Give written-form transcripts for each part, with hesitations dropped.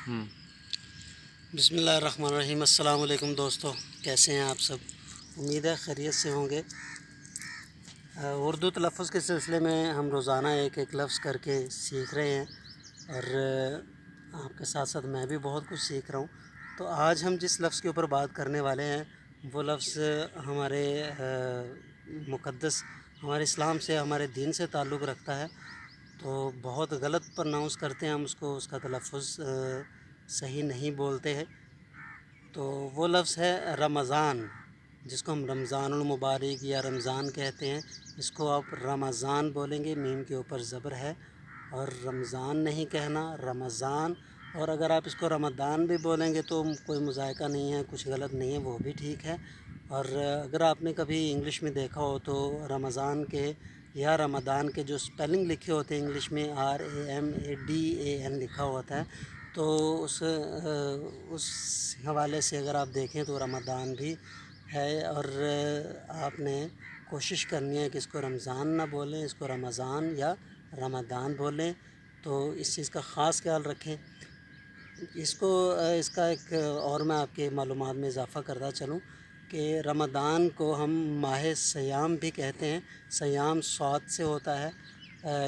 بسم اللہ الرحمن الرحیم۔ السلام علیکم دوستو، کیسے ہیں آپ سب؟ امید ہے خیریت سے ہوں گے۔ اردو تلفظ کے سلسلے میں ہم روزانہ ایک ایک لفظ کر کے سیکھ رہے ہیں، اور آپ کے ساتھ ساتھ میں بھی بہت کچھ سیکھ رہا ہوں۔ تو آج ہم جس لفظ کے اوپر بات کرنے والے ہیں وہ لفظ ہمارے مقدس، ہمارے اسلام سے، ہمارے دین سے تعلق رکھتا ہے۔ تو بہت غلط پرناؤنس کرتے ہیں ہم اس کا تلفظ صحیح نہیں بولتے ہیں۔ تو وہ لفظ ہے رمضان، جس کو ہم رمضان المبارک یا رمضان کہتے ہیں۔ اس کو آپ رمضان بولیں گے، میم کے اوپر زبر ہے، اور رمضان نہیں کہنا، رمضان۔ اور اگر آپ اس کو رمضان بھی بولیں گے تو کوئی مذائقہ نہیں ہے، کچھ غلط نہیں ہے، وہ بھی ٹھیک ہے۔ اور اگر آپ نے کبھی انگلش میں دیکھا ہو تو رمضان کے یا رمضان کے جو سپیلنگ لکھے ہوتے ہیں انگلش میں RAMADAN لکھا ہوتا ہے، تو اس حوالے سے اگر آپ دیکھیں تو رمضان بھی ہے، اور آپ نے کوشش کرنی ہے کہ اس کو رمضان نہ بولیں، اس کو رمضان یا رمضان بولیں۔ تو اس چیز کا خاص خیال رکھیں۔ اس کا ایک اور میں آپ کے معلومات میں اضافہ کرتا چلوں کہ رمضان کو ہم ماہ صیام بھی کہتے ہیں۔ صیام صاد سے ہوتا ہے۔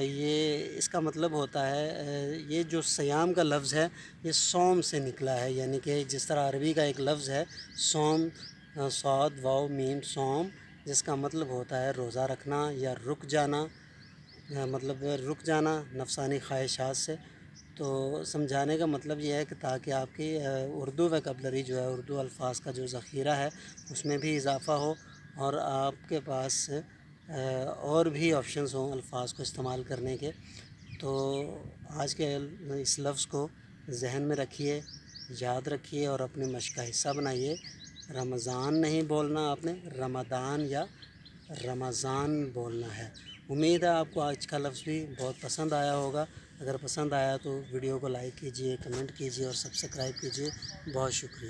یہ اس کا مطلب ہوتا ہے، یہ جو صیام کا لفظ ہے یہ صوم سے نکلا ہے، یعنی کہ جس طرح عربی کا ایک لفظ ہے صوم، صاد واو میم صوم، جس کا مطلب ہوتا ہے روزہ رکھنا یا رک جانا، مطلب رک جانا نفسانی خواہشات سے۔ تو سمجھانے کا مطلب یہ ہے کہ تاکہ آپ کی اردو ویکیبلری جو ہے، اردو الفاظ کا جو ذخیرہ ہے اس میں بھی اضافہ ہو، اور آپ کے پاس اور بھی آپشنز ہوں الفاظ کو استعمال کرنے کے۔ تو آج کے اس لفظ کو ذہن میں رکھیے، یاد رکھیے، اور اپنے مشق کا حصہ بنائیے۔ رمضان نہیں بولنا آپ نے، رمضان یا رمضان بولنا ہے۔ امید ہے آپ کو آج کا لفظ بھی بہت پسند آیا ہوگا۔ اگر پسند آیا تو ویڈیو کو لائک کیجیے، کمنٹ کیجیے اور سبسکرائب کیجیے۔ بہت شکریہ۔